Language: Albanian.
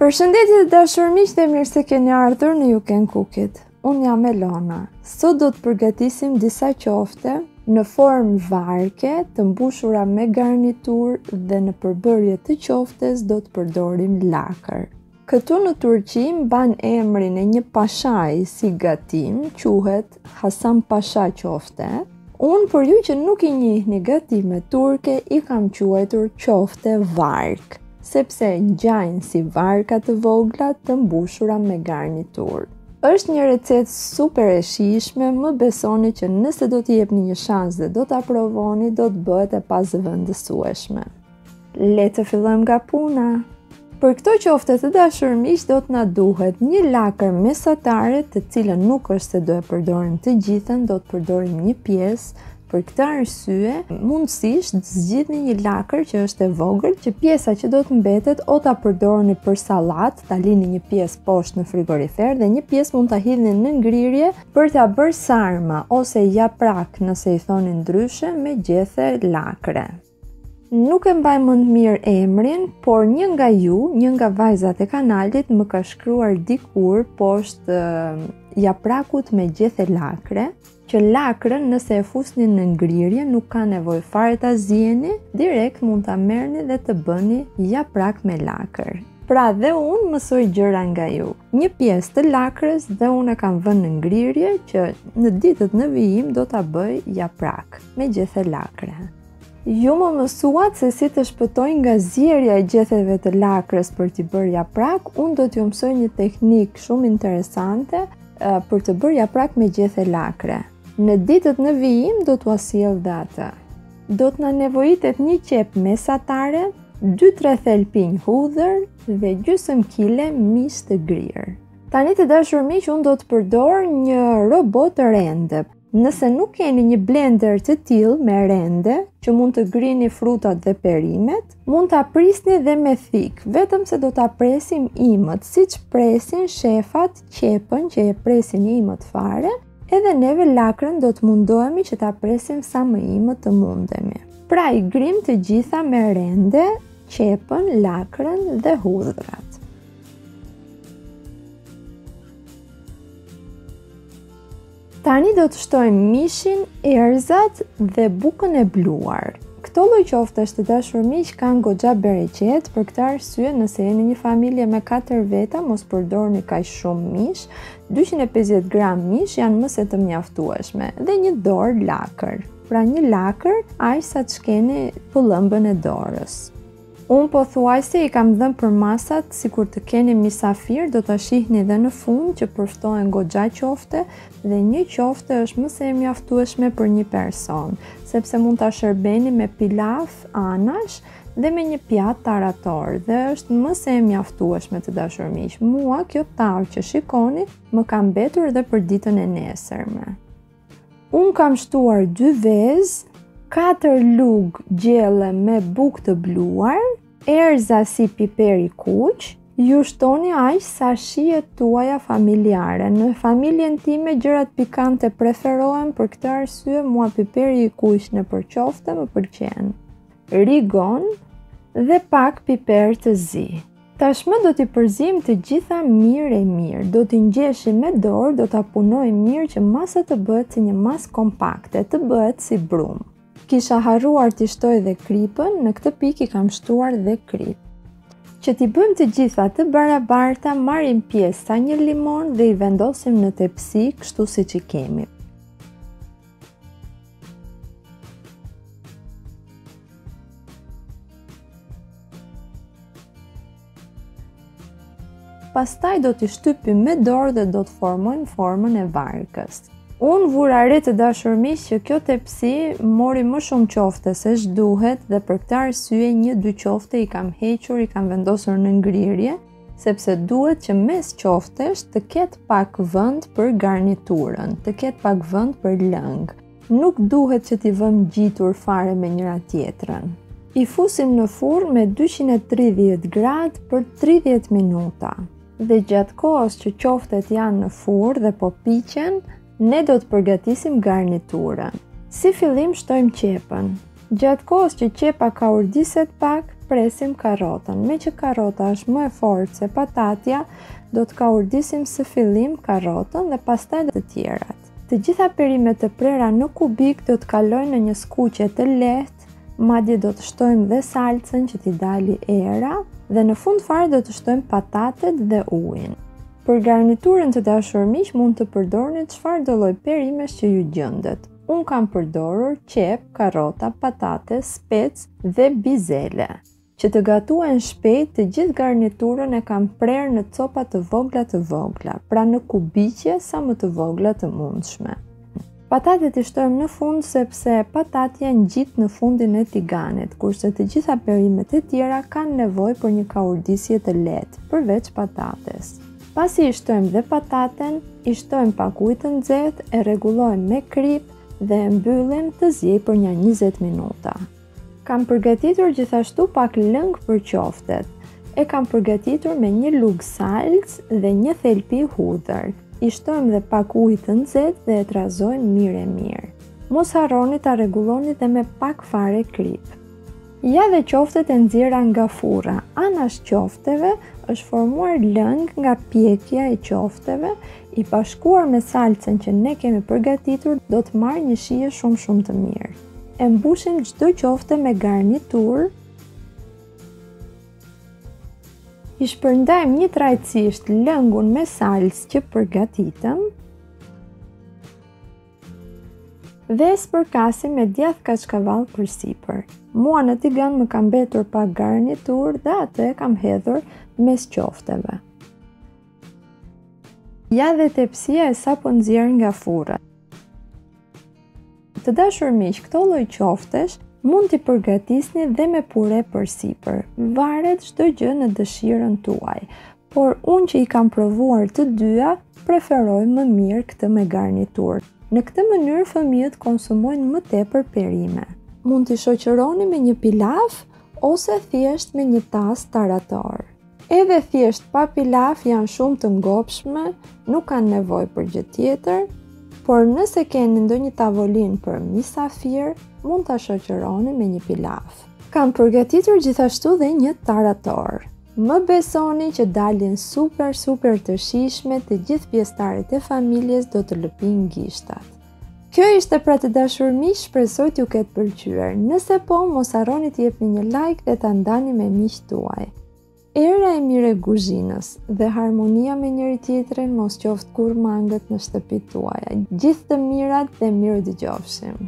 Përshëndetje të dashur miq dhe mirë se keni ardhur në You Can Cook It. Unë jam Elona. Sot do të përgatisim disa qofte në formë varke të mbushura me garnitur dhe në përbërje të qoftes do të përdorim lakër. Këtu në Turqi mban emrin e një pashai si gatim, quhet Hasan Pasha Qofte. Unë për ju që nuk i njihni gatimet turke i kam quajtur qofte vark, sepse ngjajnë si varka të vogla të mbushura me garnitur. Është një recetë super e shijshme, më besoni që nëse do t'i jepni një shans dhe do t'a provoni, do të bëhet e pazëvendësueshme. Le të fillojmë nga puna. Për këto qofte të dashur miq do të na duhet një lakër mesatare, të cilën nuk është se do e përdorim të gjithën, do të përdorim një pjesë. Për këtë arsye, mundësisht zgjidhni një lakër që është e vogël, që pjesa që do të mbetet o ta përdorni për sallatë, ta lini një pjesë poshtë në frigorifer dhe një pjesë mund ta hidhni në ngrirje për ta bërë sarma ose japrak, nëse i thoni ndryshe, me gjethe lakre. Nuk e mbaj mend mirë emrin, por një nga ju, një nga vajzat e kanalit më ka shkruar dikur poshtë japrakut me gjethe lakre, që lakrën nëse e fusni në ngrirje nuk ka nevojë fare ta zieni, direkt mund ta merrni dhe të bëni japrak me lakër. Pra dhe unë mësoj gjëra nga ju. Një pjesë të lakrës dhe unë e kam vënë në ngrirje që në ditët në vijim do ta bëj japrak me gjethe lakre. Ju më mësuat se si të shpëtoj nga zierja e gjetheve të lakrës për t'i bërë japrak, unë do t'ju mësoj një teknikë shumë interesante për të bërë japrak me gjethe lakre. Në ditët në vijim do t'u sjell dhe atë. Do t'na nevojitet një qep mesatare, 2-3 thelpinj hudhër dhe gjysmë kile mish të grire. Tani të dashur miq, unë do të përdor një robot rende. Nëse nuk keni një blender të tillë me rende, që mund të grini frutat dhe perimet, mund ta prisni dhe me thik, vetëm se do ta presim imët, siç presin shefat qepën që e presin imët fare, edhe neve lakrën do të mundohemi që ta presim sa më imët të mundemi. Pra i grim të gjitha me rende, qepën, lakrën dhe hudhrat. Tani do të shtojmë mishin, erëzat dhe bukën e bluar. Këto lloj qoftesh të dashur miq kanë goxha bereqet, për këtë arsye nëse jeni një familje me 4 veta, mos përdorni kaq shumë mish. 250 gram mish janë më se të mjaftueshme dhe një dorë lakër. Pra një lakër aq sa të shkeni pëllëmbën e dorës. Unë pothuajse i kam dhënë për masat, sikur të keni misafir, do ta shihni dhe në fund që përftohen goxha qofte dhe një qofte është më se e mjaftueshme për një person, sepse mund ta shërbeni me pilaf anash dhe me një pjatë tarator dhe është më se e mjaftueshme të dashur miq. Mua kjo tavë që shikoni më ka mbetur edhe për ditën e nesërme. Unë kam shtuar 2 vezë, 4 lugë gjelle me bukë të bluar, erëza si piperi kuq, ju shtoni aq sa shijet tuaja familjare. Në familjen time gjërat pikante preferohen, për këtë arsye mua piperi i kuq në qofte më pëlqen. Rigon dhe pak piper të zi. Tashmë do t'i përzim të gjitha mirë e mirë. Do t'i ngjeshim me dorë, do t'a punoj mirë që masa të bëhet si një masë kompakte, të bëhet si brumë. Kisha harruar t'i shtoj dhe kripën, në këtë pikë i kam shtuar dhe krip. Që t'i bëjmë të gjitha të barabarta, marrim pjesë sa një limon dhe i vendosim në tepsi, kështu siç i kemi. Pastaj do t'i shtypim me dorë dhe do të formojmë formën e varkës. Unë vura re të dashur miq që kjo tepsi mori më shumë qofte se ç'duhet dhe për këtë arsye 1-2 qofte i kam hequr, i kam vendosur në ngrirje, sepse duhet që mes qoftesh të ketë pak vend për garniturën, të ketë pak vend për lëng. Nuk duhet që t'i vëmë gjitur fare me njëra tjetrën. I fusim në furrë me 230 gradë për 30 minuta. Dhe gjatë kohës që qoftet janë në furrë dhe po piqen, ne do të përgatisim garniturën. Si fillim shtojmë qepën. Gjatë kohës që qepa ka urdiset pak, presim karotën. Me që karota është më e fortë se patatja, do të kaurdisim së fillim karotën dhe pastaj të tjerat. Të gjitha perimet të prera në kubik do të kalojnë në një skuqe të lehtë, madje do të shtojmë dhe salcën që t'i dali era dhe në fund fare do të shtojmë patatet dhe ujin. Për garniturën të dashur miq mund të përdorni çfarë do lloj perimesh që ju gjendet. Unë kam përdorur qep, karota, patate, spec dhe bizele. Që të gatuhen shpejt, të gjithë garniturën e kam prerë në copa të vogla, pra në kubiqe sa më të vogla të mundshme. Patatet i shtojmë në fund sepse patatja ngjit në fundin e tiganit, kurse të gjitha perimet e tjera kanë nevojë për një kaurdisje të lehtë, përveç patates. Pasi i shtojmë dhe pataten, i shtojmë pak ujë të nxehtë, e rregullojmë me krip dhe e mbyllim të ziej për një 20 minuta. Kam përgatitur gjithashtu pak lëng për qoftet. E kam përgatitur me një lugë salcë dhe një thelpi hudhër. I shtojmë dhe pak ujë të nxehtë dhe e trazojmë mirë. Mos harroni ta rregulloni dhe me pak fare krip. Ja dhe qoftet e nxjerra nga furra. Anash qofteve është formuar lëng nga pjekja e qofteve, i bashkuar me salcën që ne kemi përgatitur do të marrë një shije shumë të mirë. E mbushim çdo qofte me garnitur. I shpërndajmë një trajtësisht lëngun me salcë që përgatitëm dhe e spërkasim me djath kachkavall përsipër. Mua në tigan më ka mbetur pak garnitur dhe atë e kam hedhur mes qofteve. Ja dhe tepsia e sapo nxjerr nga furra. Të dashur miq, këto lloj qoftesh mund t'i përgatisni dhe me pure përsipër. Varet çdo gjë në dëshirën tuaj, por unë që i kam provuar të dyja, preferoj më mirë këtë me garnitur. Në këtë mënyrë fëmijët konsumojnë më tepër perime. Mund t'i shoqëroni me një pilaf ose thjesht me një tas tarator. Edhe thjesht pa pilaf janë shumë të ngopshme, nuk kanë nevojë për gjë tjetër, por nëse keni ndonjë tavolinë për misafir, mund ta shoqëroni me një pilaf. Kam përgatitur gjithashtu dhe një tarator. Më besoni që dalin super të shijshme, të gjithë pjesëtarët e familjes do të lëpin gishtat. Kjo ishte pra të dashur miq, shpresoj t'ju ketë pëlqyer. Nëse po, mos harroni të jepni një like dhe ta ndani me miqtë tuaj. Era e mirë e kuzhinës dhe harmonia me njëri tjetrin mos qoftë kur mangët në shtëpitë tuaja. Gjithë të mirat dhe mirë dëgjofshim.